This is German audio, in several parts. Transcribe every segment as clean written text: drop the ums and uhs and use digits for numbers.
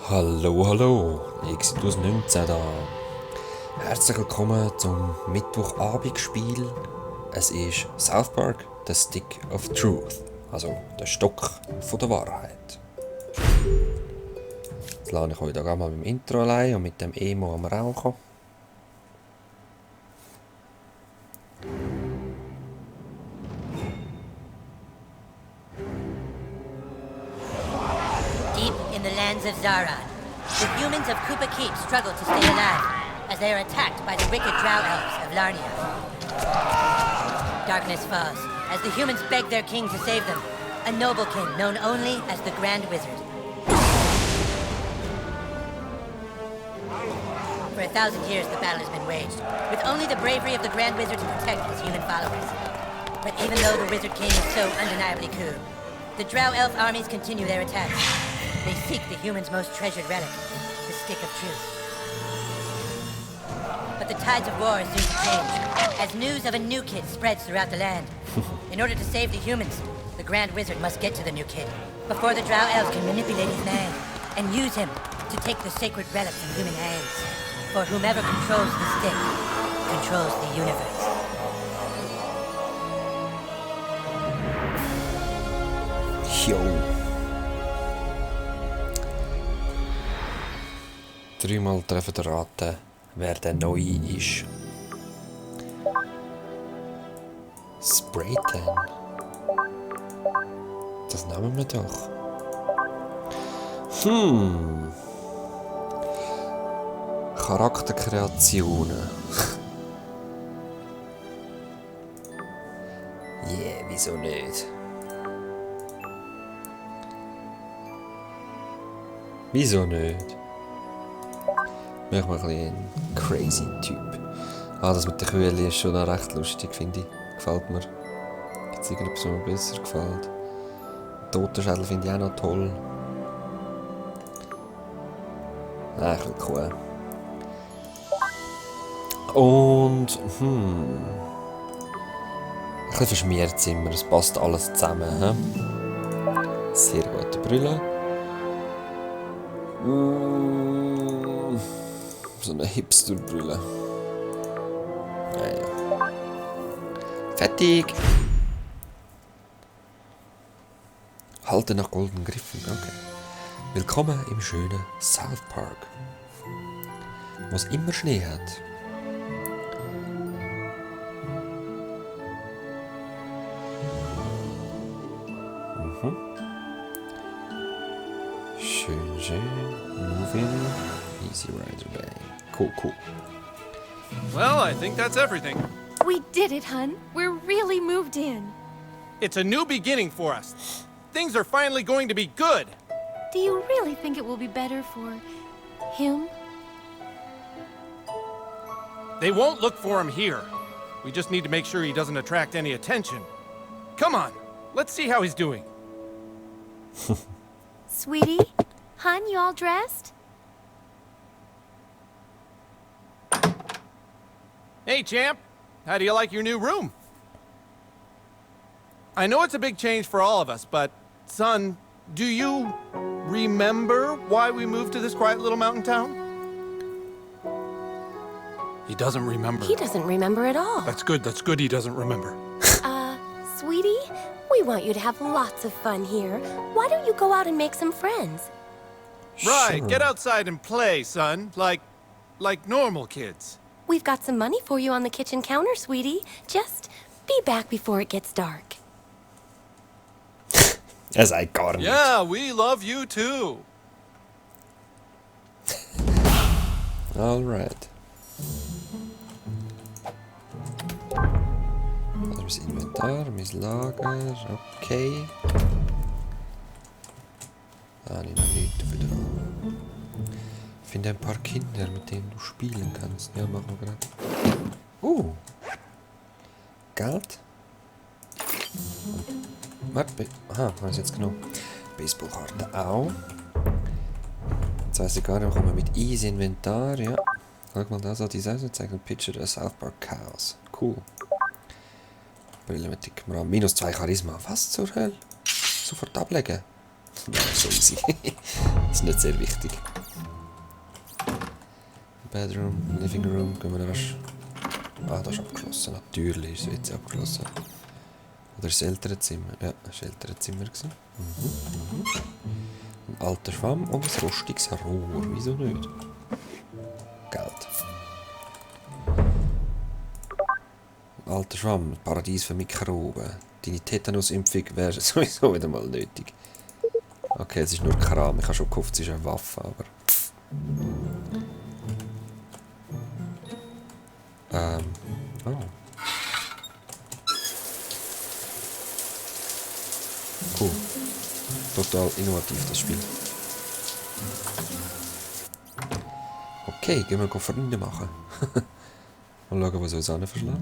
Hallo, hallo, Exodus 19 da. Herzlich willkommen zum Mittwochabendspiel. Es ist South Park, The Stick of Truth, also der Stock von der Wahrheit. Jetzt lade ich euch da mal mit dem Intro allein und mit dem Emo am Rauchen. Deep in the lands of Zaran, the humans of Koopa Keep struggle to stay alive as they are attacked by the wicked drow elves of Larnia. Darkness falls as the humans beg their king to save them, a noble king known only as the Grand Wizard. For 1,000 years, the battle has been waged, with only the bravery of the Grand Wizard to protect his human followers. But even though the Wizard King is so undeniably cool, the drow elf armies continue their attacks. They seek the humans' most treasured relic, the Stick of Truth. But the tides of war are soon to change, as news of a new kid spreads throughout the land. In order to save the humans, the Grand Wizard must get to the new kid, before the drow elves can manipulate his mind, and use him to take the sacred relic from human hands. For whomever controls the stick, controls the universe. Jo. Dreimal treffen raten, wer der Neue ist. Spraytan. Das nehmen wir doch. Charakterkreationen. Wieso nicht? Wieso nicht? Mach mal ein bisschen einen crazy Typ. Das mit den Kühlen ist schon noch recht lustig, finde ich. Gefällt mir. Gibt es irgendetwas, was mir besser gefällt? Totenschädel finde ich auch noch toll. Ich will Kuh. Und, ein bisschen verschmiert sind wir, es passt alles zusammen. He? Sehr gute Brille. So eine Hipster-Brille. Ja. Fertig! Halte nach goldenen Griffen, okay. Willkommen im schönen South Park, wo es immer Schnee hat. Schön. Moving. Easy Rider Bay. Cool. Well, I think that's everything. We did it, hun. We're really moved in. It's a new beginning for us. Things are finally going to be good. Do you really think it will be better for him? They won't look for him here. We just need to make sure he doesn't attract any attention. Come on, let's see how he's doing. Sweetie? Hun, you all dressed? Hey, champ. How do you like your new room? I know it's a big change for all of us, but, son, do you remember why we moved to this quiet little mountain town? He doesn't remember. He doesn't remember at all. That's good he doesn't remember. Sweetie, we want you to have lots of fun here. Why don't you go out and make some friends? Right, Sure. get outside and play, son. Like normal kids. We've got some money for you on the kitchen counter, sweetie. Just be back before it gets dark. Er sagt gar nicht. Yeah, we love you too. Alright. Also mein Inventar, mein Lager, okay. Ich noch nichts dafür dran. Finde ein paar Kinder, mit denen du spielen kannst. Ja, machen wir gerade. Geld. Warte, habe ich jetzt genommen. Baseballkarte auch. Jetzt weiss ich gar nicht, kommen wir mit Easy Inventar, ja. Schau mal da, so die Seite zeigt ein Picture of South Park Chaos. Cool. Brille mit dick an. Minus 2 Charisma. Was zur Hölle? Sofort ablegen. Ja, so easy. Das ist nicht sehr wichtig. Bedroom, Living Room, gehen wir noch rasch. Ah, das ist abgeschlossen. Natürlich ist es jetzt abgeschlossen. Oder ist das ältere Zimmer? Ja, das war das ältere Zimmer. Ein alter Schwamm und ein rostiges Rohr. Wieso nicht? Geld. Ein alter Schwamm, ein Paradies für Mikroben. Deine Tetanusimpfung wäre sowieso wieder mal nötig. Okay, es ist nur Kram. Ich habe schon gehofft, es ist eine Waffe, aber... Oh. Cool. Total innovativ, das Spiel. Okay, gehen wir Freunde machen. Mal schauen, was uns an verschlägt.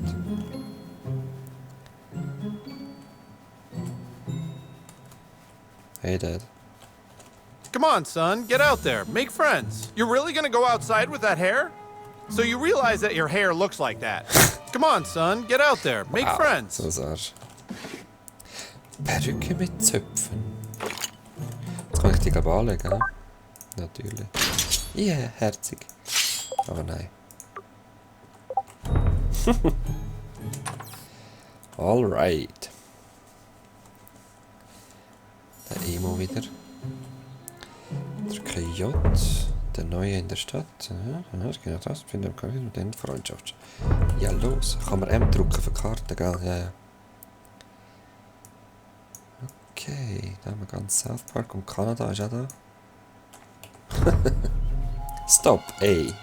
Hey, Dad. Come on, son, get out there. Make friends. You're really gonna go outside with that hair? So you realize that your hair looks like that. Come on, son, get out there. Make friends. So sagst du. Perücke mit Zöpfen. Jetzt kann ich die glaube anlegen, he? Natürlich. Ja, yeah, herzig. Aber nein. Alright. Der Emo wieder. Drücke J. Der Neue in der Stadt. Ja, ist genau das. Finde ich mit den Freundschaft. Ja, los. Kann man M drücken für Karten, gell? Ja, ja. Okay, da haben wir ganz South Park und Kanada ist auch da. Stop, ey.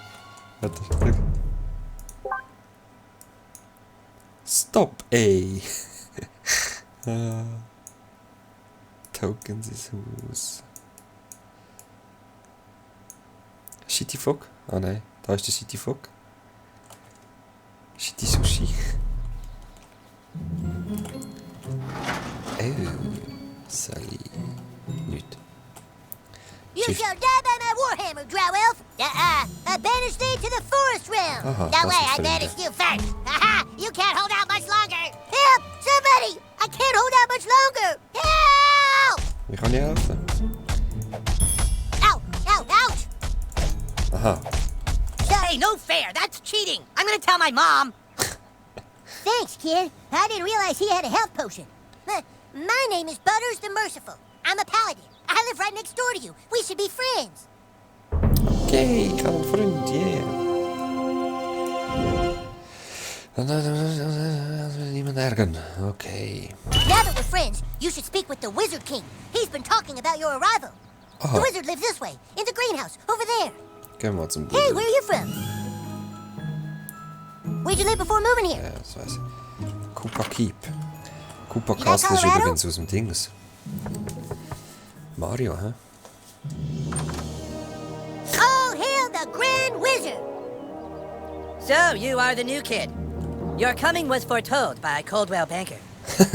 Stop, ey. Tokens ins Haus. Shitty Fuck? Ah nein, da ist der Shitty Fuck. Shitty Sushi. Oh, Sally. Nicht. You shall die by my warhammer, Drow Elf! I banish thee to the forest realm! Aha, No das way, ist I Fremde. banished you first! Haha! You can't hold out much longer! Help! Somebody! I can't hold out much longer! Help! Wie kann ich helfen? Ow! Ow! Ouch! Aha. Hey, no fair. That's cheating. I'm gonna tell my mom. Thanks, kid. I didn't realize he had a health potion. My name is Butters the Merciful. I'm a paladin. I live right next door to you. We should be friends. Okay, ich habe einen Freund, yeah. Niemand ärgern. Okay. Now that we're friends, you should speak with the Wizard King. He's been talking about your arrival. Aha. The wizard lives this way, in the greenhouse, over there. Gehen wir mal zum Hey, Bruder. where are you from? Where'd you live before moving here? Ja, das weiß ich. Cooper Keep. Cooper like Castle ist Colorado? übrigens aus dem Dings. Mario, hä? All hail the Grand Wizard! So, you are the new kid. Your coming was foretold by Coldwell Banker.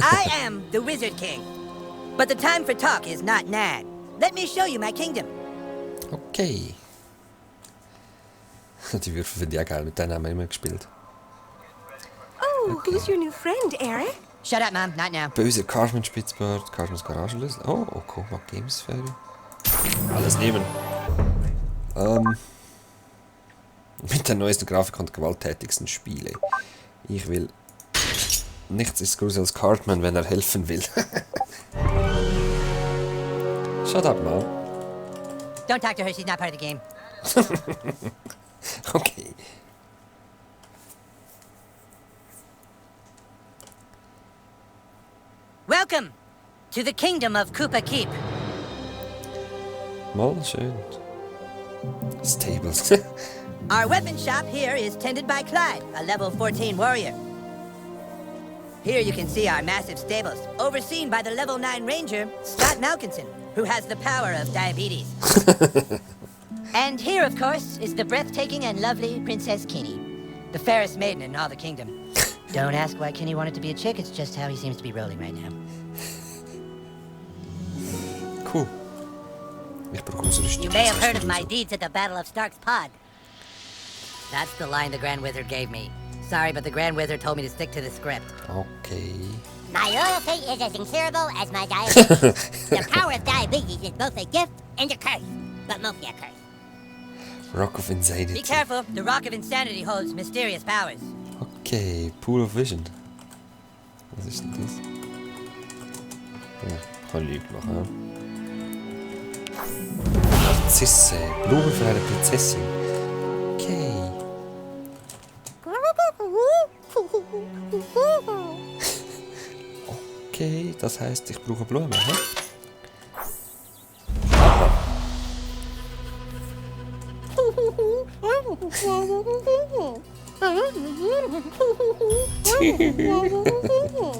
I am the Wizard King. But the time for talk is not now. Let me show you my kingdom. Okay. Die Würfel finde ich auch geil, mit denen haben wir immer gespielt. Oh, who's your new friend, Eric? Shut up, Mom. Not now. Böse Cartman Spitzbart, Cartmans Garagenlösung. Oh, Okoma Gamesfähre. Alles nehmen. Mit der neuesten Grafik und gewalttätigsten Spiele. Ich will... Nichts ist größer als Cartman, wenn er helfen will. Shut up, Mom. Don't talk to her. She's not part of the game. Okay. Welcome to the kingdom of Koopa Keep. Mal schön. Stables. Our weapon shop here is tended by Clyde, a level 14 warrior. Here you can see our massive stables, overseen by the level 9 ranger, Scott Malkinson, who has the power of diabetes. And here, of course, is the breathtaking and lovely Princess Kinney, the fairest maiden in all the kingdom. Don't ask why Kinney wanted to be a chick, it's just how he seems to be rolling right now. Cool. Ich brauche unsere You may have heard of my deeds at the Battle of Stark's Pod. That's the line the Grand Wizard gave me. Sorry, but the Grand Wizard told me to stick to the script. Okay. My loyalty is as incurable as my diabetes. The power of diabetes is both a gift and a curse, but mostly a curse. Rock of Be Insanity. careful, the Rock of Insanity holds mysterious powers. Okay, Pool of Vision. Was ist denn das? Ja, kann Lüge machen. Narzisse. Blume für eine Prinzessin. Okay. Okay, das heißt, ich brauche Blumen, hä?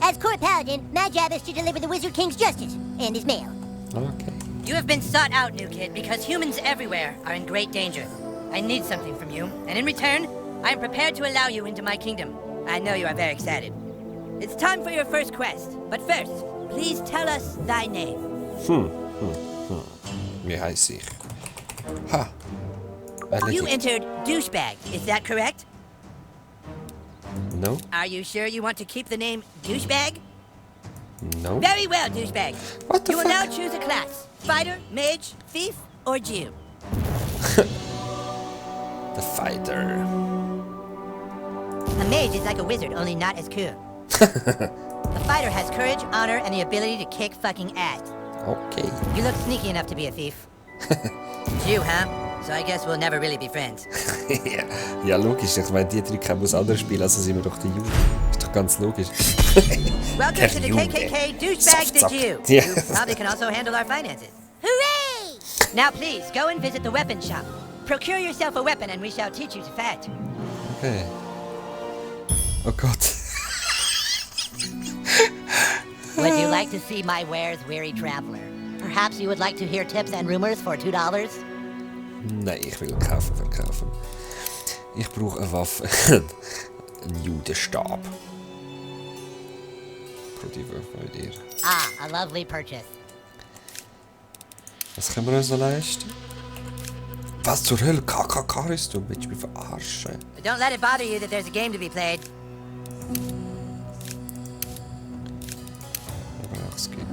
As court paladin, my job is to deliver the Wizard King's justice and his mail. Okay. You have been sought out, new kid, because humans everywhere are in great danger. I need something from you, and in return, I am prepared to allow you into my kingdom. I know you are very excited. It's time for your first quest, but first, please tell us thy name. Wie heiß ich? Ha! You Erledigt. entered douchebag, is that correct? No? Are you sure you want to keep the name douchebag? No? Very well, douchebag. What the You will fuck? now choose a class. Fighter, mage, thief, or Jew. The Fighter. A mage is like a wizard, only not as cool. The fighter has courage, honor, and the ability to kick fucking ass. Okay. You look sneaky enough to be a thief. Jew, huh? So I guess we'll never really be friends. Ja, logisch. Ich meine, die drei können was anderes spielen, also sind wir doch die Juden. Ist doch ganz logisch. Welcome to the Jude. KKK douchebag the Soft Jew. Yeah. You probably can also handle our finances. Hooray! Now please, go and visit the weapon shop. Procure yourself a weapon and we shall teach you to fight. Okay. Oh Gott. Would you like to see my wares, weary traveler? Perhaps you would like to hear tips and rumors for $2? Nein, ich will kaufen, verkaufen. Ich brauche eine Waffe. Ein Judenstab. Pro die Waffe bei dir. Ah, a lovely purchase. Was können wir uns noch leisten? Was zur Hölle? KKK-Rüstung? Willst du mich verarschen? But don't let it bother you that there's a game to be played. Gebrauchsgitter.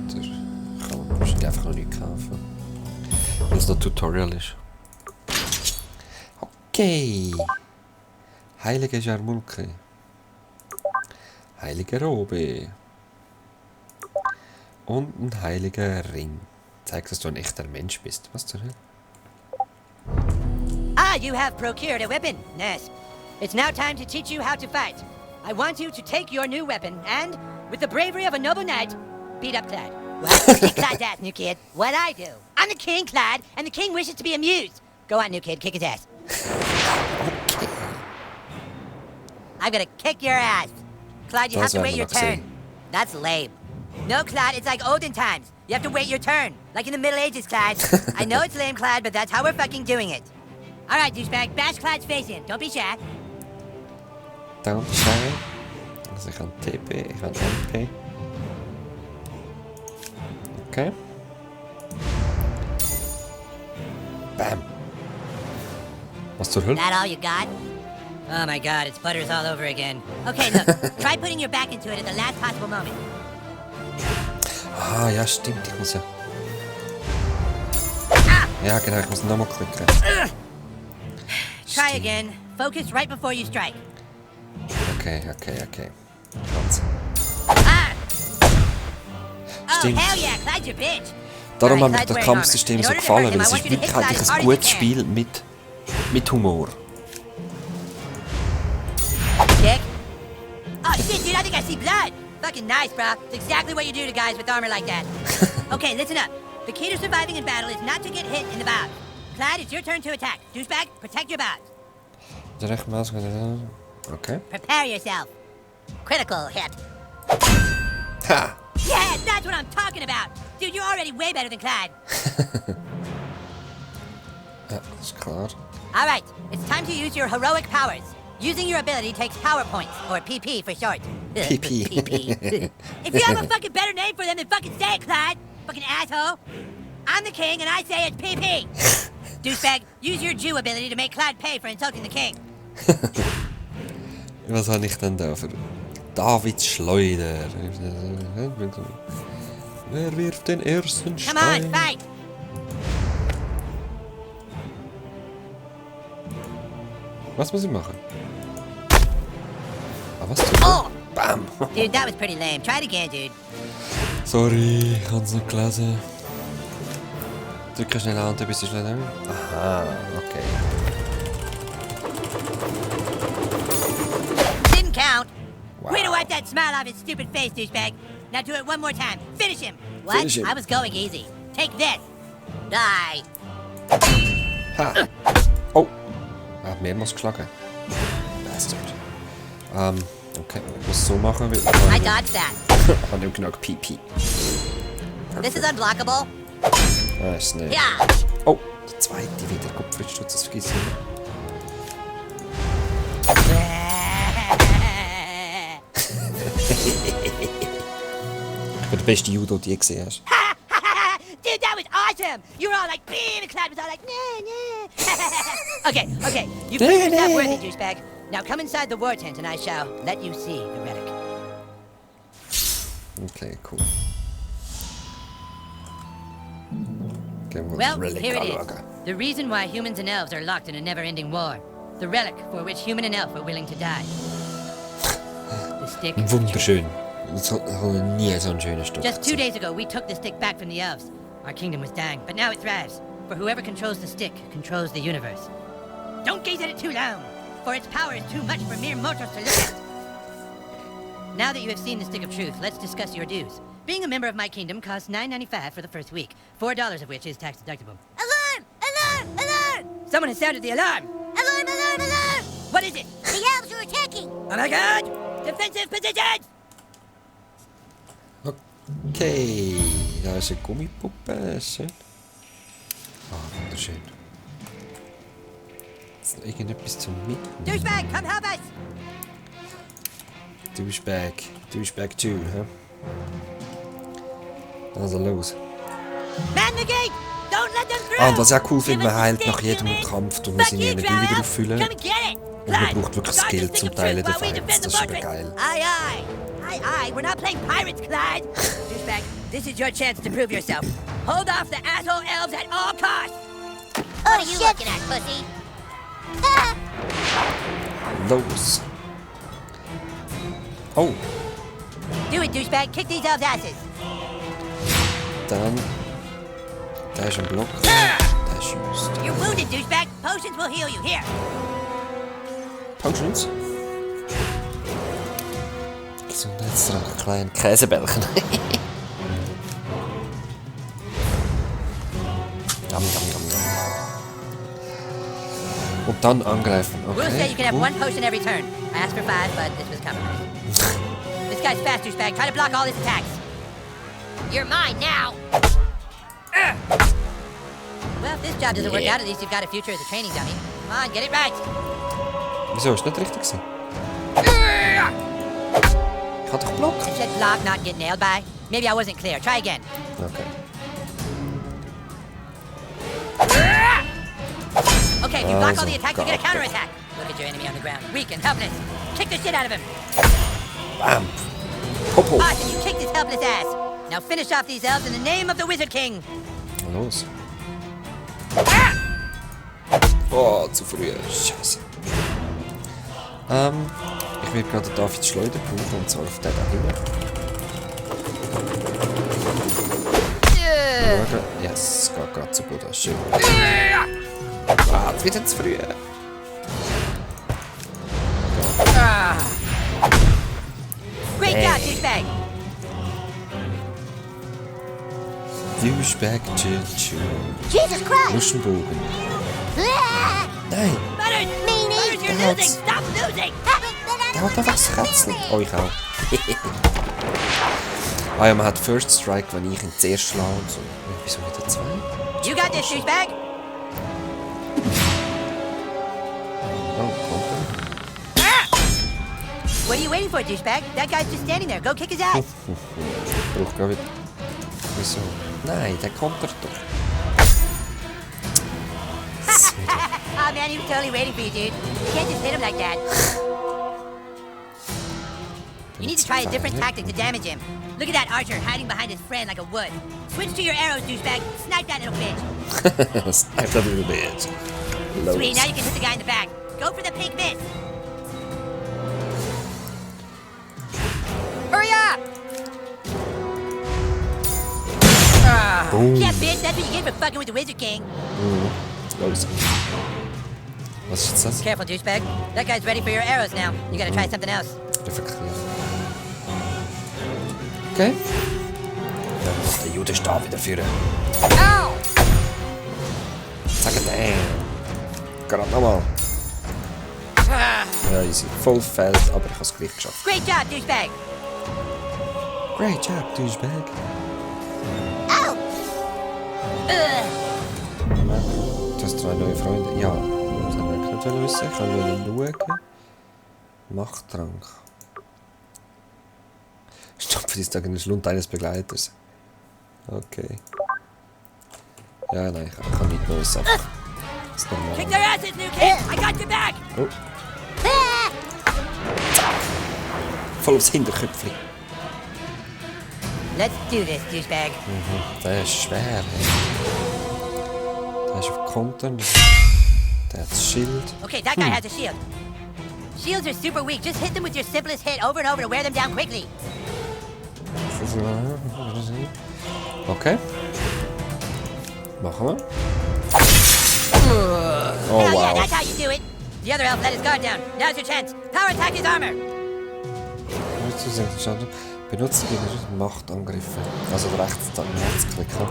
Kann man wahrscheinlich einfach noch nicht kaufen. Weil es noch Tutorial ist. Okay. Heilige Jarmulke. Heilige Robe. Und ein heiliger Ring. Zeigt, dass du ein echter Mensch bist. Was zur Hölle? Ah, you have procured a weapon. Nice. It's now time to teach you how to fight. I want you to take your new weapon and, with the bravery of a noble knight, beat up Clyde. Well, kick Clyde's ass, new kid. What I do. I'm the king, Clyde, and the king wishes to be amused. Go on, new kid, kick his ass. Okay. I'm gonna kick your ass. Clyde, you have Das to werden wait wir your noch sehen. turn. That's lame. No, Clyde, it's like olden times. You have to wait your turn. Like in the Middle Ages, Clyde. I know it's lame, Clyde, but that's how we're fucking doing it. All right, douchebag, bash Clyde's face in. Don't be shy. Don't shy. Also ich habe TP, ich habe MP. Okay. Bam. Was zur Hölle? That all you got? Oh my god, it's butters all over again. Okay, look, try putting your back into it at the last possible moment. Ah, ja, stimmt. Ich muss ja... Ah! Ja, genau, ich muss nochmal klicken. Try Stimmt. again. Focus right before you strike. Okay. Ganz. Ah! Oh, Stimmt. hell yeah, Clyde's your bitch. Darum Alright, hat mir Clyde's das wearing Kampfsystem armor. so In order to hurt gefallen, him, weil I es want ist you to hit wirklich Clyde as ein hard as gutes you can. Spiel mit Humor. Kick. Oh shit, dude, I think I see blood. Fucking nice, bro. It's exactly what you do to guys with armor like that. Okay, listen up. The key to surviving in battle is not to get hit in the bow. Clyde, it's your turn to attack. Douchebag, protect your bows. De rechtmaat. Okay. Prepare yourself. Critical hit. Ha! Yeah, that's what I'm talking about. Dude, you're already way better than Clyde. Ja, dat is klaar. All right, it's time to use your heroic powers. Using your ability takes power points, or PP for short. PP. PP. If you have a fucking better name for them, then fucking say it, Clyde. Fucking asshole. I'm the king, and I say it's PP. Douchebag, use your Jew ability to make Clyde pay for insulting the king. Was habe ich denn da für... Davids Schleuder. Wer wirft den ersten Come on, Stein? fight. Was muss ich machen? Ah, was tut Oh! Bam! Dude, that was pretty lame. Try it again, dude. Sorry, ich hab's nicht gelesen. Drücke schnell an, bis ich schnell. Aha, okay. Didn't count. Wow. Way to wipe that smile off his stupid face, douchebag. Now do it one more time. Finish him. What? Finish him. I was going easy. Take this. Die. Ha! Oh! Er hat mehrmals geschlagen. Bastard. Okay, ich muss es so machen, wie... I dodged that. Ich habe nicht genug PP. This is unblockable. Ah, ist nicht. Yeah. Oh! Die zweite wieder. Kopf, das vergessen. Ich bin der beste Judo, den du je gesehen hast. Dude, that was awesome! You were all like, "Bee," the crowd was all like, "Nah, nah." Okay. You proved yourself worthy, douchebag. Now come inside the war tent and I shall let you see the relic. Okay, cool. Gehen wir Well, das Relic here it is. anschauen. The reason why humans and elves are locked in a never-ending war. The relic for which human and elf are willing to die. The stick. Wunderschön. Ich habe nie so einen schönen Stück Just 2 gesehen. days ago, we took the stick back from the elves. Our kingdom was dying, but now it thrives. For whoever controls the stick controls the universe. Don't gaze at it too long, for its power is too much for mere mortals to look at. Now that you have seen the stick of truth, let's discuss your dues. Being a member of my kingdom costs $9.95 for the first week, $4 of which is tax deductible. Alarm! Alarm! Alarm! Someone has sounded the alarm! Alarm! Alarm! Alarm! What is it? The elves are attacking! Oh my god! Defensive positions! Okay, da ist eine Gummipuppe. Schön. Ah, wunderschön. Ist noch irgendetwas zum Mitnehmen? Douchebag, come help us! Douchebag 2, hä? Also los. Man the gate! Don't let them through! Ah, und was ich auch cool finde, Give man us the heilt stick, nach jedem you Kampf, um Fuck seine you, Energie Drow wieder Elf. auffüllen. Come and get it! Und man Clyde, braucht wirklich das guard the Geld stick zum of Teilen truth der while we Fights. defend the Das ist aber fortress. geil. Aye, aye. Aye, aye. We're not playing pirates, Clyde. Douchebag, this is your chance to prove yourself. Hold off the asshole elves at all costs. Oh, What are you shit! looking at, pussy? Ah! Los. Oh, Do it, douchebag. Kick these elves' asses. dann... Da ist ein Block. Da ist just... You're wounded, douchebag. Potions will heal you. Here. Potions. Gesundheitstrank, kleinen Käsebällchen. Yum, yum, yum, yum. Und dann angreifen. We'll say you Okay, can have cool. 1 potion every turn. I asked for 5, but this was compromised. This guy's fast, douchebag. Try to block all his attacks. You're mine now. Well, if this job doesn't work out, at least you've got a future as a training dummy. Come on, get it right. Wieso? Ist nicht richtig gewesen? Ich hatte doch Block. It said block, not get nailed by. Maybe I wasn't clear. Try again. Okay. Okay, if you block all Also, the attacks, you get a got it. counterattack. Look at your enemy on the ground. Weak and helpless. Kick the shit out of him. Bam. Popo. Awesome, you kicked his helpless ass. Now finish off these elves in the name of the Wizard King. Na los. Oh, zu früh. Scheiße. Ich will gerade Davids Schleuder brauchen, und zwar auf den da hinten. Schauen. Yes, geht gerade zu Boden. Schön. Ah, jetzt wieder zu früh. Great job, douchebag. Douchebag Choo. Jesus Christ! Muschenbogen. Ah! Nein, Butters! Meanie! Butters, you're That's- losing! Stop losing! der hat einfach das Kratzen. Oh, ich auch. Ah ja, man hat First Strike, wenn ich ihn zuerst schlage und so. Wieso wieder zwei? You got this, douchebag. Oh, Konter. What are you waiting for, douchebag? That guy's just standing there. Go kick his ass. Ich brauche gerade wieder... Wieso? Nein, der kontert doch. Oh man, he was totally waiting for you, dude. You can't just hit him like that. You need to try a different tactic to damage him. Look at that archer hiding behind his friend like a wood. Switch to your arrows, douchebag. Snipe that little bitch. Snipe that little bitch. Los. Sweet, now you can hit the guy in the back. Go for the pink miss. Hurry up! Boom. Yeah, bitch, that's what you get for fucking with the Wizard King. Los. Was ist jetzt das? Careful, douchebag. That guy's ready for your arrows now. You gotta try something else. Reflektieren. Okay. Dann muss der Judenstab wieder führen. Ow! Zack, damn. Gerade nochmal. Ja, easy. Voll Feld, aber ich habe es gleich geschafft. Great job, douchebag. Great job, douchebag. Ow! Du hast 2 neue Freunde. Ja, das haben wir nicht wissen. Ich kann schauen. Machttrank. Stopfe dies Tag in den Schlund eines Begleiters. Okay. Ja, nein, ich kann nicht Neues ab. Das ist normal. Kick their asses, new kid. I got your back. Oh. Voll aufs Hinterköpfchen. Let's do this, douchebag. Der ist schwer. Hey. Der ist auf Kontern. Der hat das Schild. Okay, that guy has a shield. Shields are super weak. Just hit them with your simplest hit over and over to wear them down quickly. Okay. Machen wir. Oh, Hell yeah, wow. that's how you do it. The other elf let his guard down. Now's your chance. Power attack his armor. Benutzt die Machtangriffe. Also rechts klicken.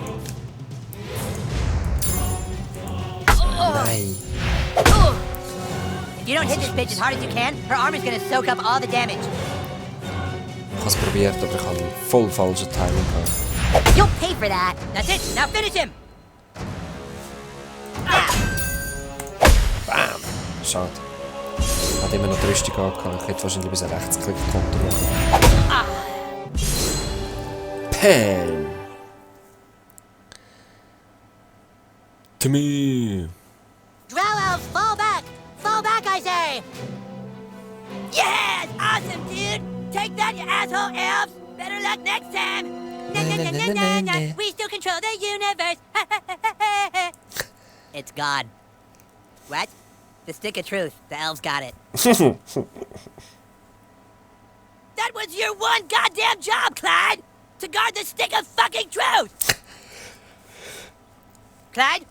Nein. If you don't hit this bitch as hard as you can, her armor's gonna soak up all the damage. Ich habe es probiert, aber ich habe voll falsche Timing gehabt. You'll pay for that. That's it. Now finish him. Bam! Schade. Hat immer noch die Rüstung angehabt. Ich hätte wahrscheinlich bis rechtsklick Konter machen. Pam! To me! Drow elves, fall back! Fall back, I say! Yes! Awesome, dude! Take that, you asshole elves! Better luck next time! Na, na, na, na, na, na. We still control the universe! It's God. What? The stick of truth. The elves got it. That was your one goddamn job, Clyde! To guard the stick of fucking truth! Clyde,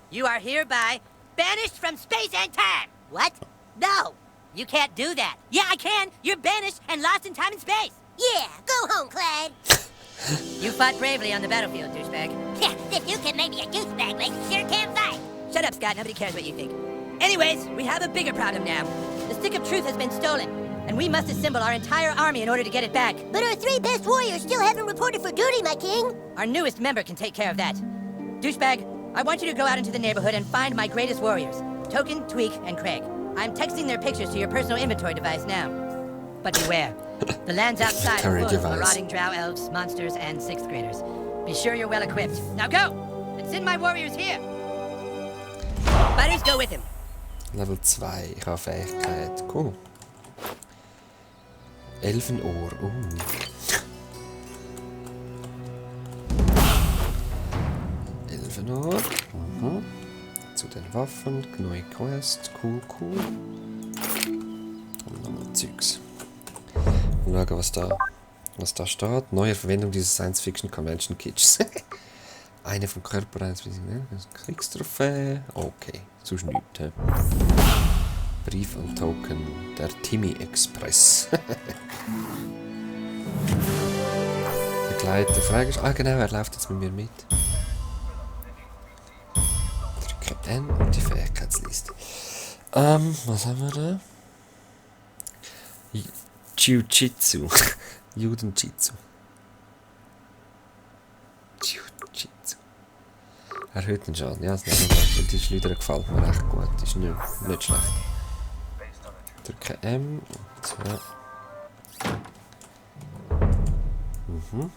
you are hereby banished from space and time! What? No! You can't do that. Yeah, I can! You're banished and lost in time and space! Yeah, go home, Clyde. You fought bravely on the battlefield, douchebag. Yeah, if you can make me a douchebag, like you sure can fight. Shut up, Scott. Nobody cares what you think. Anyways, we have a bigger problem now. The stick of truth has been stolen, and we must assemble our entire army in order to get it back. But our 3 best warriors still haven't reported for duty, my king. Our newest member can take care of that. Douchebag, I want you to go out into the neighborhood and find my greatest warriors, Token, Tweak, and Craig. I'm texting their pictures to your personal inventory device now. But beware, the lands outside are full of marauding drow elves, monsters, and 6th graders. Be sure you're well equipped. Now go, and send my warriors here. Butters, go with him. Level 2, ich habe Fähigkeit. Cool. Elfenohr. Elfenohr. Zu den Waffen. Neue Quest. Cool. Und nochmal Zeugs. Und schauen, was da steht. Neue Verwendung dieses Science-Fiction-Convention-Kits. Eine vom Körper, eins Kriegstrophäe. Okay, sonst nichts. He? Brief und Token. Der Timmy Express. Begleiter. Frage ist, genau, er läuft jetzt mit mir mit. Drücke N und die Fähigkeitsliste. Was haben wir da? Jiu-Jitsu. Juden-Jitsu. Jiu-Jitsu. Erhöht den Schaden. Ja, das die Schleudern gefällt mir recht gut. Ist nicht schlecht. Drücke M und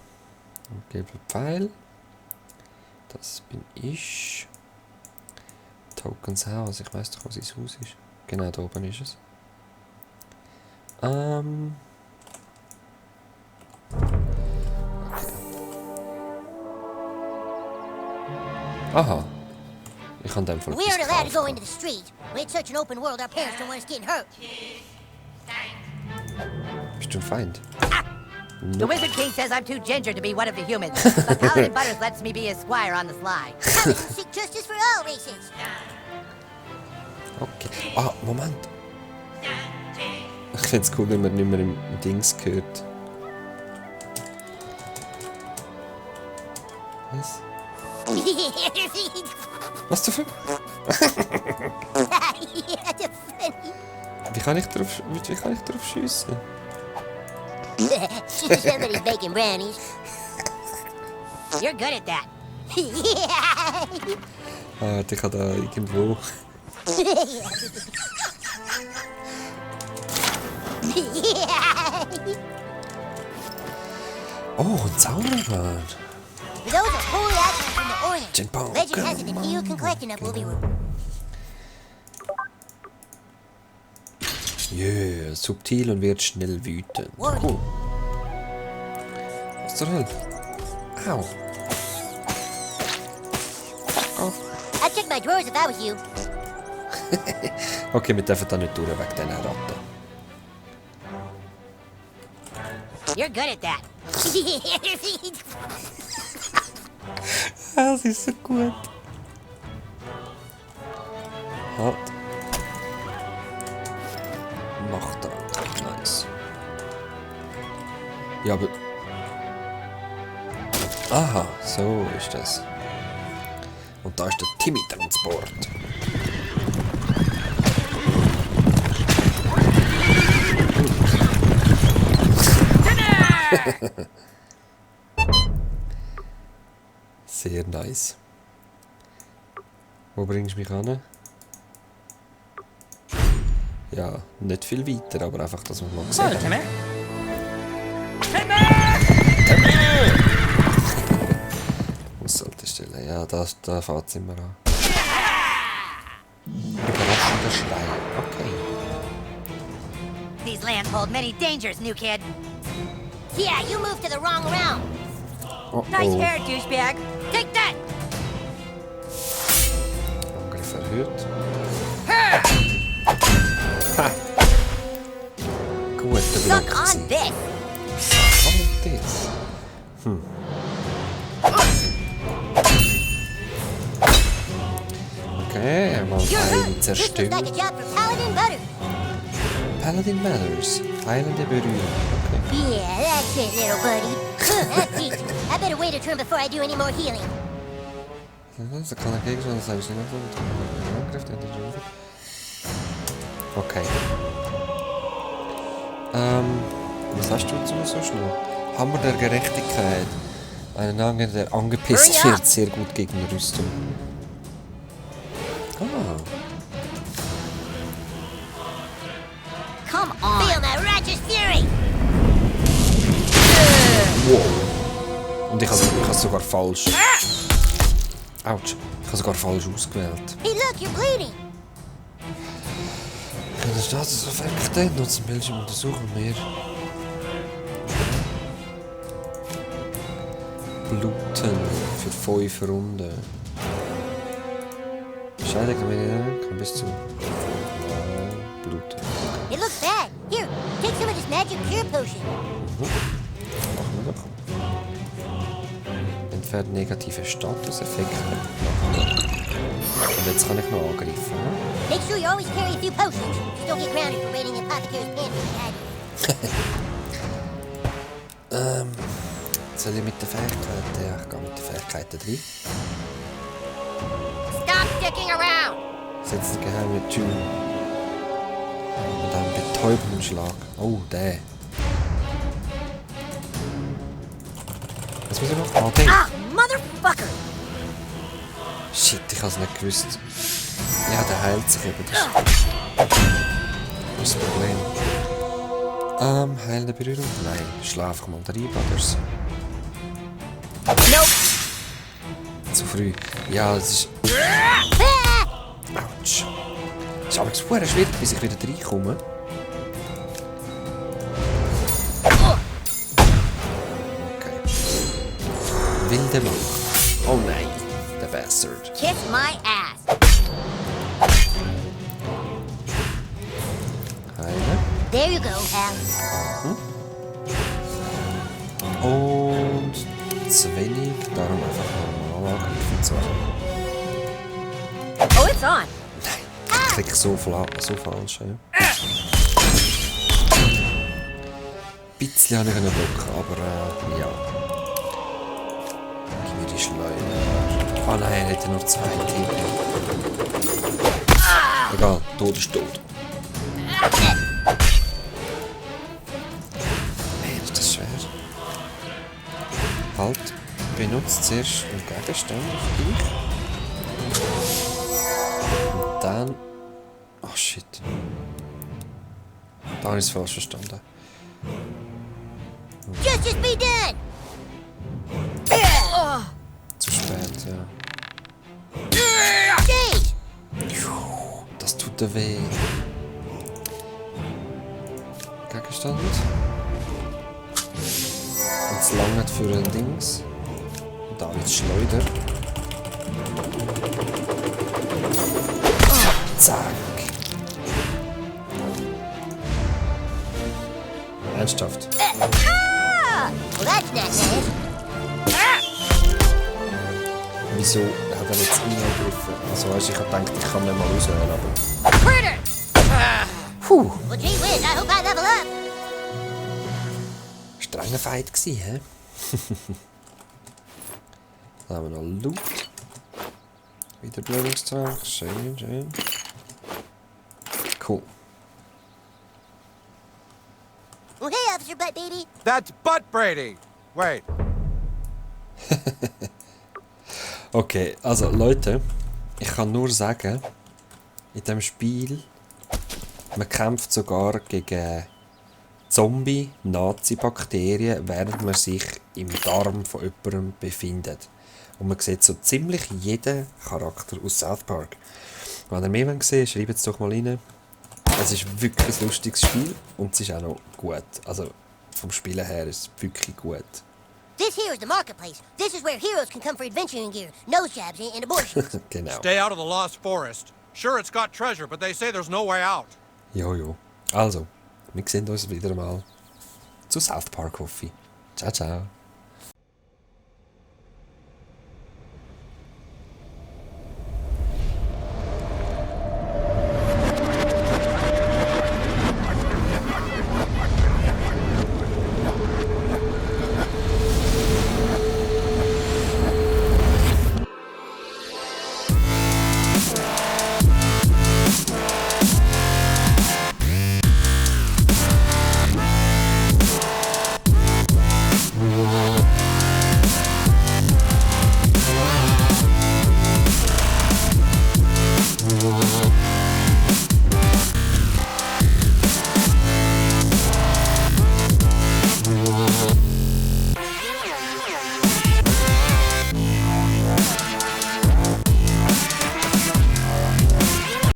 und gebe Pfeil. Das bin ich. Tokens Haus. Ich weiß doch, wo sein Haus ist. Genau, da oben ist es. Okay. Aha. Ich kann dem Fall We aren't allowed to go etwas into the street. When it's such an open world, our parents don't want us getting hurt. Bist du ein Feind? The Wizard King says I'm too ginger to be one of the humans, but Paladin Butters lets me be his squire on the sly. Common and seek justice for all races. Okay. Ah, Moment. Ich find's cool, wenn man nicht mehr im Dings hört. Was? Was dafür? Wie kann ich drauf schiessen? Somebody's baking brownies. You're good at that. Ah, ich kann da irgendwo. Oh, ein Zauberer. Those are holy items from the Orient. Jinpong. Legend has it that he who can collect enough will be ruled. Yeah, subtil und wird schnell wütend. Cool. Was zur Hölle? Au. Fuck off. I'd check my drawers if I was you. Okay, wir dürfen da nicht durch wegen diesen Ratten. You're good at that. Das ist so gut. Halt. Macht er. Nice. Ja, aber... Aha, so ist das. Und da ist der Timmy-Transport. Sehr nice. Wo bringst du mich an? Ja, nicht viel weiter, aber einfach, dass man mal sieht. Timmy. Bushaltestelle, ja, da fährt es immer an. Überraschender Schrei, okay. These lands hold many dangers, new kid. Yeah, you moved to the wrong realm. Oh, Nice oh. hair, douchebag. Take that! Angriff erhöht. Ha! Guter Suck Block. on this! On this. Okay, einmal You're einen right. This looks zerstören. like a job for Paladin Butter. Paladin Matters. Heilende Berührung. Okay. Yeah, that's it, little buddy. That's easy. I better wait a turn before I do any more healing. So kann er Gegenstand sein. Angriff, der okay. Was hast du zu so schnell? Hammer der Gerechtigkeit. Ein Angel, der angepisst wird, sehr gut gegen Rüstung. Ah. Come on! Feel my righteous fury. Wow. Und ich habe sogar falsch. Autsch. Ich habe sogar falsch ausgewählt. Hey, look, you're bleeding. In der Stadt ist auf Effektivität nutzen Bildschirm untersuchen wir. Bluten für 5 Runden. Scheidung kann bis zu Bluten. It looks bad. Here, take some of this magic cure potion. Machen wir doch. Entfernt negative Statuseffekte. Und jetzt kann ich noch angreifen. Make sure you always carry a few potions. Just don't get grounded for raiding the apothecary's pantry. Soll ich mit den Fähigkeiten? Ja, ich gehe mit den Fähigkeiten rein. Stop dicking around! Setz den geheimen Tune. Und einen betäubenden Schlag. Oh, der. Was muss ich noch? Ah, den. Ah, motherfucker! Shit, ich habe es nicht gewusst. Ja, der heilt sich eben. Das ist das Problem. Heilende Berührung? Nein, schlaf mal rein, Brothers. Nope! Zu früh. Ja, es ist... Autsch. Es ist aber super schwierig, bis ich wieder reinkomme. Okay. Wilde Macht. Oh nein, der Bär. bastard. Kiss my ass. Eine. There you go, pal. Und zu wenig, darum einfach normal angreifen zu haben. Oh, it's on. Ich klicke so falsch. Ja. Ein bisschen habe ich einen Block, aber ja. Gib mir die Schleuder. Ah nein, er hätte nur 2 Tiere. Egal, tot ist tot. Hey, ist das schwer? Halt, benutzt zuerst einen Gegenstand auf dich. Und dann... Oh shit. Da habe ich es falsch verstanden. Justice be done. Zu spät, ja. Jeez. Das tut dir weh. Gegenstand. Und es langt für ein Dings. Und da wird Schleuder. Zack. Ernsthaft. Well, that's not nice. Wieso hat er jetzt eingegriffen? Also weißt, ich hab gedacht, ich kann nicht mal aushören, aber... Critter. Puh, Well, gee whiz, I hope I level up. strenger Fight gsi, hä? Dann haben wir noch Loot. Wiederbelebungstrank, schön, schön. Cool. Well, hey, Officer Butt Baby. That's Butt Brady. Wait. Okay, also Leute, ich kann nur sagen, in diesem Spiel, man kämpft sogar gegen Zombie-Nazi-Bakterien, während man sich im Darm von jemandem befindet. Und man sieht so ziemlich jeden Charakter aus South Park. Wenn ihr mehr sehen wollt, schreibt es doch mal rein. Es ist wirklich ein lustiges Spiel und es ist auch noch gut. Also vom Spielen her ist es wirklich gut. This here is the marketplace. This is where heroes can come for adventuring gear, nose jabs, and abortions. Genau. Stay out of the Lost Forest. Sure, it's got treasure, but they say there's no way out. Jojo. Also, wir sehen uns wieder mal zu South Park, hoffe ich. Ciao, ciao.